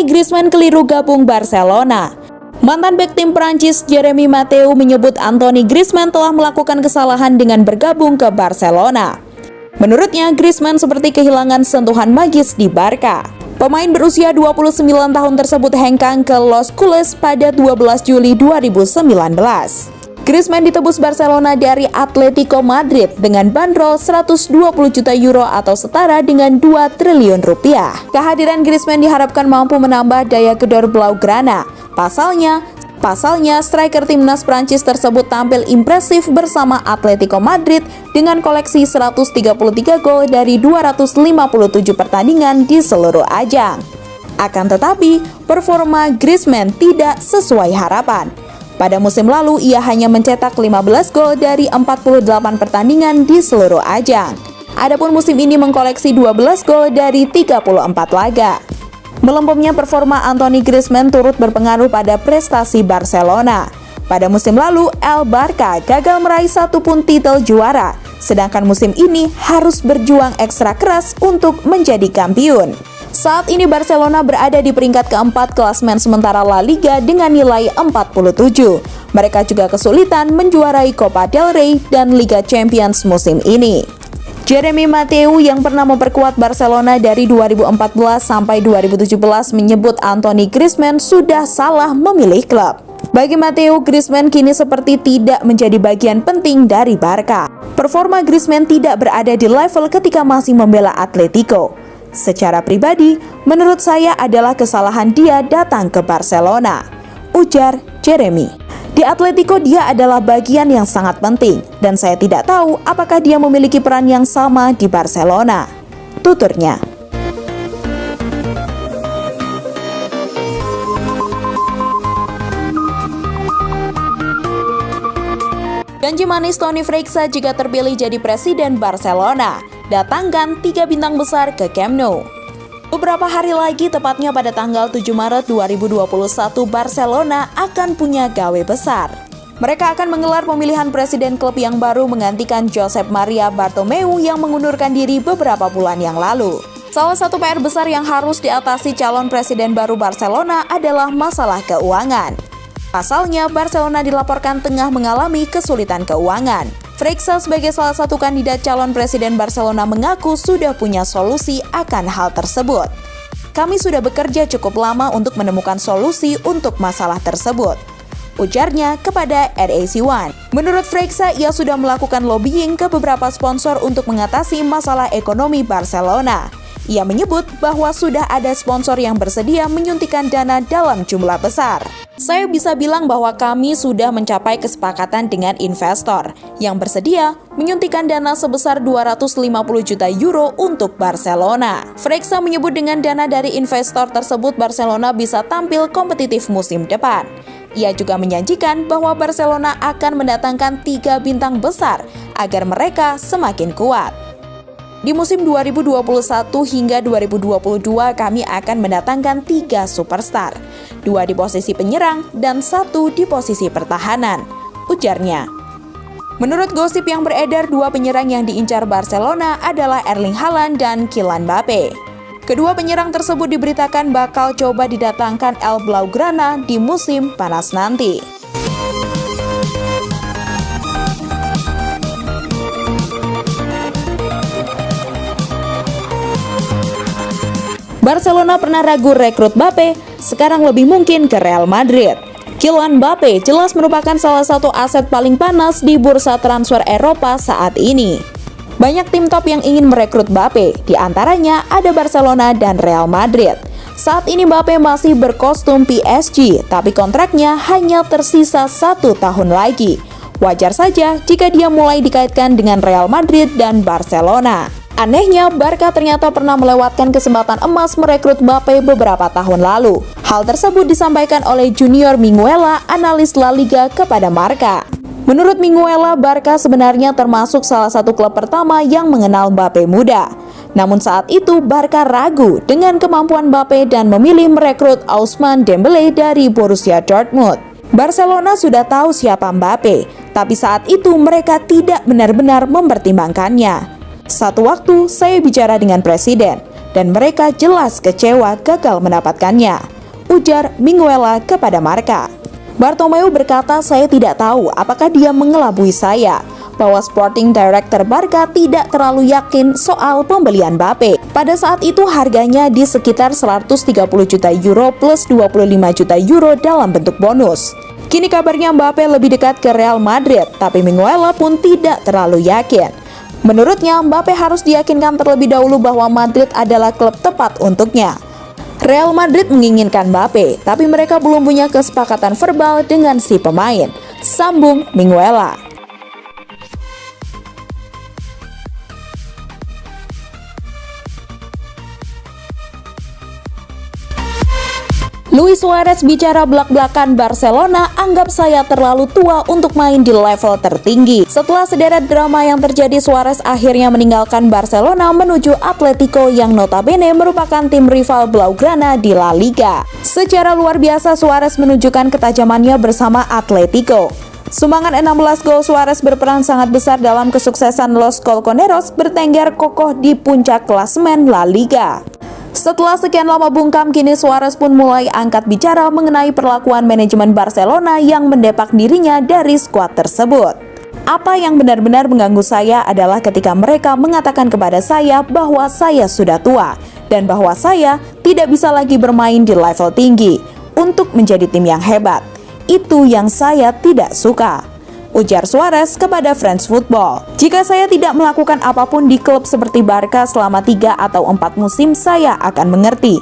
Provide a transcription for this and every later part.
Anthony Griezmann keliru gabung Barcelona. Mantan bek tim Prancis Jeremy Mathieu menyebut Anthony Griezmann telah melakukan kesalahan dengan bergabung ke Barcelona. Menurutnya, Griezmann seperti kehilangan sentuhan magis di Barca. Pemain berusia 29 tahun tersebut hengkang ke Los Culés pada 12 Juli 2019. Griezmann ditebus Barcelona dari Atletico Madrid dengan bandrol 120 juta euro atau setara dengan 2 triliun rupiah. Kehadiran Griezmann diharapkan mampu menambah daya gedor Blaugrana. Pasalnya, striker timnas Prancis tersebut tampil impresif bersama Atletico Madrid dengan koleksi 133 gol dari 257 pertandingan di seluruh ajang. Akan tetapi, performa Griezmann tidak sesuai harapan. Pada musim lalu, ia hanya mencetak 15 gol dari 48 pertandingan di seluruh ajang. Adapun musim ini mengkoleksi 12 gol dari 34 laga. Melempemnya performa Anthony Griezmann turut berpengaruh pada prestasi Barcelona. Pada musim lalu, El Barca gagal meraih satu pun titel juara, sedangkan musim ini harus berjuang ekstra keras untuk menjadi kampiun. Saat ini Barcelona berada di peringkat keempat klasemen sementara La Liga dengan nilai 47. Mereka juga kesulitan menjuarai Copa del Rey dan Liga Champions musim ini. Jeremy Mathieu yang pernah memperkuat Barcelona dari 2014 sampai 2017 menyebut Anthony Griezmann sudah salah memilih klub. Bagi Mathieu, Griezmann kini seperti tidak menjadi bagian penting dari Barca. Performa Griezmann tidak berada di level ketika masih membela Atletico. Secara pribadi, menurut saya adalah kesalahan dia datang ke Barcelona, ujar Jeremy. Di Atletico dia adalah bagian yang sangat penting dan saya tidak tahu apakah dia memiliki peran yang sama di Barcelona, tuturnya. Janji manis Toni Freixa jika terpilih jadi presiden Barcelona. Datangkan 3 bintang besar ke Camp Nou. Beberapa hari lagi, tepatnya pada tanggal 7 Maret 2021, Barcelona akan punya gawe besar. Mereka akan menggelar pemilihan presiden klub yang baru menggantikan Josep Maria Bartomeu yang mengundurkan diri beberapa bulan yang lalu. Salah satu PR besar yang harus diatasi calon presiden baru Barcelona adalah masalah keuangan. Pasalnya, Barcelona dilaporkan tengah mengalami kesulitan keuangan. Freixa sebagai salah satu kandidat calon presiden Barcelona mengaku sudah punya solusi akan hal tersebut. Kami sudah bekerja cukup lama untuk menemukan solusi untuk masalah tersebut, ujarnya kepada RAC1. Menurut Freixa, ia sudah melakukan lobbying ke beberapa sponsor untuk mengatasi masalah ekonomi Barcelona. Ia menyebut bahwa sudah ada sponsor yang bersedia menyuntikkan dana dalam jumlah besar. Saya bisa bilang bahwa kami sudah mencapai kesepakatan dengan investor yang bersedia menyuntikkan dana sebesar 250 juta euro untuk Barcelona. Freixa menyebut dengan dana dari investor tersebut Barcelona bisa tampil kompetitif musim depan. Ia juga menjanjikan bahwa Barcelona akan mendatangkan 3 bintang besar agar mereka semakin kuat. Di musim 2021 hingga 2022 kami akan mendatangkan 3 superstar, 2 di posisi penyerang dan 1 di posisi pertahanan, ujarnya. Menurut gosip yang beredar, 2 penyerang yang diincar Barcelona adalah Erling Haaland dan Kylian Mbappe. Kedua penyerang tersebut diberitakan bakal coba didatangkan El Blaugrana di musim panas nanti. Barcelona pernah ragu rekrut Mbappe, sekarang lebih mungkin ke Real Madrid. Kylian Mbappe jelas merupakan salah satu aset paling panas di bursa transfer Eropa saat ini. Banyak tim top yang ingin merekrut Mbappe, di antaranya ada Barcelona dan Real Madrid. Saat ini Mbappe masih berkostum PSG, tapi kontraknya hanya tersisa 1 tahun lagi. Wajar saja jika dia mulai dikaitkan dengan Real Madrid dan Barcelona. Anehnya, Barca ternyata pernah melewatkan kesempatan emas merekrut Mbappe beberapa tahun lalu. Hal tersebut disampaikan oleh Junior Minguella, analis La Liga, kepada Marca. Menurut Minguella, Barca sebenarnya termasuk salah satu klub pertama yang mengenal Mbappe muda. Namun saat itu, Barca ragu dengan kemampuan Mbappe dan memilih merekrut Ousmane Dembélé dari Borussia Dortmund. Barcelona sudah tahu siapa Mbappe, tapi saat itu mereka tidak benar-benar mempertimbangkannya. Satu waktu saya bicara dengan presiden, dan mereka jelas kecewa gagal mendapatkannya, ujar Minguella kepada Marca. Bartomeu berkata, "Saya tidak tahu apakah dia mengelabui saya, bahwa Sporting Director Barca tidak terlalu yakin soal pembelian Mbappe. Pada saat itu harganya di sekitar 130 juta euro plus 25 juta euro dalam bentuk bonus. Kini kabarnya Mbappe lebih dekat ke Real Madrid, tapi Minguella pun tidak terlalu yakin. Menurutnya, Mbappe harus diyakinkan terlebih dahulu bahwa Madrid adalah klub tepat untuknya. Real Madrid menginginkan Mbappe, tapi mereka belum punya kesepakatan verbal dengan si pemain," sambung Minguella. Luis Suarez bicara belak-belakan Barcelona, "Anggap saya terlalu tua untuk main di level tertinggi." Setelah sederet drama yang terjadi, Suarez akhirnya meninggalkan Barcelona menuju Atletico yang notabene merupakan tim rival Blaugrana di La Liga. Secara luar biasa Suarez menunjukkan ketajamannya bersama Atletico. Sumbangan 16 gol Suarez berperan sangat besar dalam kesuksesan Los Colchoneros bertengger kokoh di puncak klasemen La Liga. Setelah sekian lama bungkam, kini Suarez pun mulai angkat bicara mengenai perlakuan manajemen Barcelona yang mendepak dirinya dari skuad tersebut. "Apa yang benar-benar mengganggu saya adalah ketika mereka mengatakan kepada saya bahwa saya sudah tua dan bahwa saya tidak bisa lagi bermain di level tinggi untuk menjadi tim yang hebat. Itu yang saya tidak suka," ujar Suarez kepada France Football. "Jika saya tidak melakukan apapun di klub seperti Barca selama 3 atau 4 musim, saya akan mengerti.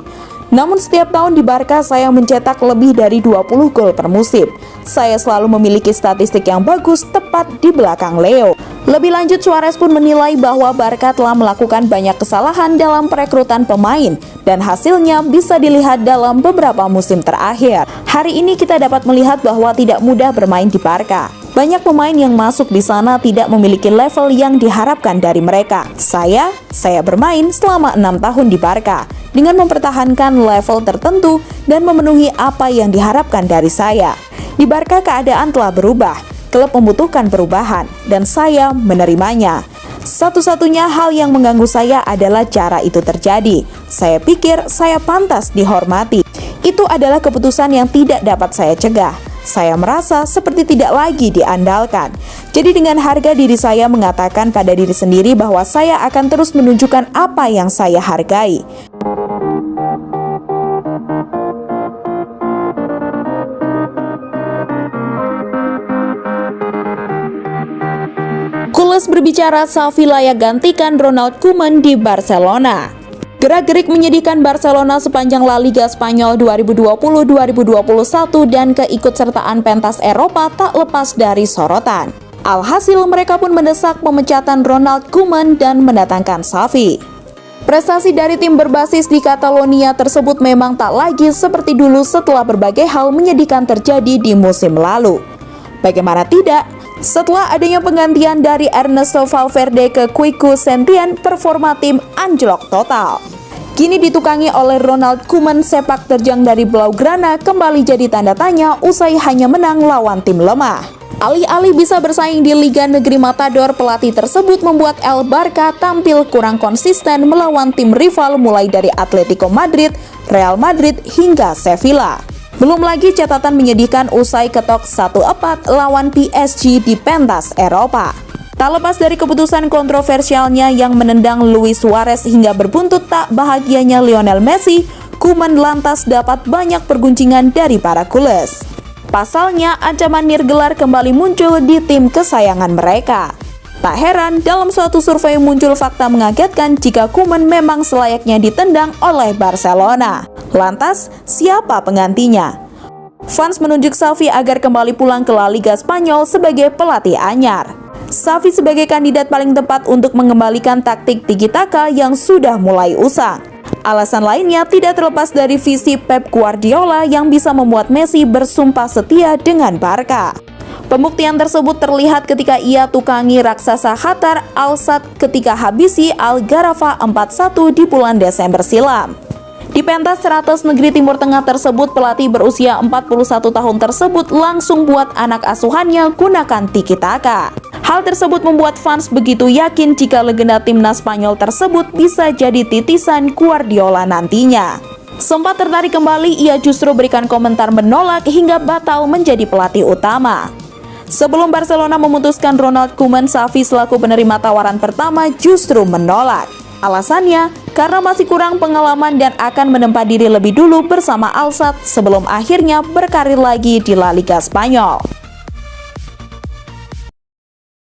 Namun setiap tahun di Barca saya mencetak lebih dari 20 gol per musim. Saya selalu memiliki statistik yang bagus tepat di belakang Leo." Lebih lanjut, Suarez pun menilai bahwa Barca telah melakukan banyak kesalahan dalam perekrutan pemain dan hasilnya bisa dilihat dalam beberapa musim terakhir. Hari ini kita dapat melihat bahwa tidak mudah bermain di Barca. Banyak pemain yang masuk di sana tidak memiliki level yang diharapkan dari mereka. Saya bermain selama 6 tahun di Barca dengan mempertahankan level tertentu dan memenuhi apa yang diharapkan dari saya. Di Barca keadaan telah berubah, klub membutuhkan perubahan, dan saya menerimanya. Satu-satunya hal yang mengganggu saya adalah cara itu terjadi. Saya pikir saya pantas dihormati. Itu adalah keputusan yang tidak dapat saya cegah. Saya merasa seperti tidak lagi diandalkan. Jadi dengan harga diri saya mengatakan pada diri sendiri bahwa saya akan terus menunjukkan apa yang saya hargai. Kules berbicara, Xavi layak gantikan Ronald Koeman di Barcelona. Gerak-gerik menyedihkan Barcelona sepanjang La Liga Spanyol 2020-2021 dan keikutsertaan pentas Eropa tak lepas dari sorotan. Alhasil mereka pun mendesak pemecatan Ronald Koeman dan mendatangkan Xavi. Prestasi dari tim berbasis di Catalonia tersebut memang tak lagi seperti dulu setelah berbagai hal menyedihkan terjadi di musim lalu. Bagaimana tidak? Setelah adanya penggantian dari Ernesto Valverde ke Quique Setién, performa tim anjlok total. Kini ditukangi oleh Ronald Koeman, sepak terjang dari Blaugrana kembali jadi tanda tanya usai hanya menang lawan tim lemah. Alih-alih bisa bersaing di Liga Negeri Matador, pelatih tersebut membuat El Barca tampil kurang konsisten melawan tim rival mulai dari Atletico Madrid, Real Madrid hingga Sevilla. Belum lagi catatan menyedihkan usai ketok 1-4 lawan PSG di pentas Eropa. Tak lepas dari keputusan kontroversialnya yang menendang Luis Suarez hingga berbuntut tak bahagianya Lionel Messi, Koeman lantas dapat banyak perguncingan dari para kulers. Pasalnya, ancaman nirgelar kembali muncul di tim kesayangan mereka. Tak heran, dalam suatu survei muncul fakta mengagetkan jika Koeman memang selayaknya ditendang oleh Barcelona. Lantas, siapa penggantinya? Fans menunjuk Xavi agar kembali pulang ke La Liga Spanyol sebagai pelatih anyar. Xavi sebagai kandidat paling tepat untuk mengembalikan taktik tiki-taka yang sudah mulai usang. Alasan lainnya tidak terlepas dari visi Pep Guardiola yang bisa membuat Messi bersumpah setia dengan Barca. Pembuktian tersebut terlihat ketika ia tukangi raksasa Qatar Al-Sadd ketika habisi Al-Gharafa 4-1 di bulan Desember silam. Di pentas 100 negeri Timur Tengah tersebut, pelatih berusia 41 tahun tersebut langsung buat anak asuhannya gunakan tiki-taka. Hal tersebut membuat fans begitu yakin jika legenda timnas Spanyol tersebut bisa jadi titisan Guardiola nantinya. Sempat tertarik kembali, ia justru berikan komentar menolak hingga batal menjadi pelatih utama. Sebelum Barcelona memutuskan Ronald Koeman, Xavi selaku penerima tawaran pertama justru menolak. Alasannya, karena masih kurang pengalaman dan akan menempa diri lebih dulu bersama Al Sadd sebelum akhirnya berkarir lagi di La Liga Spanyol.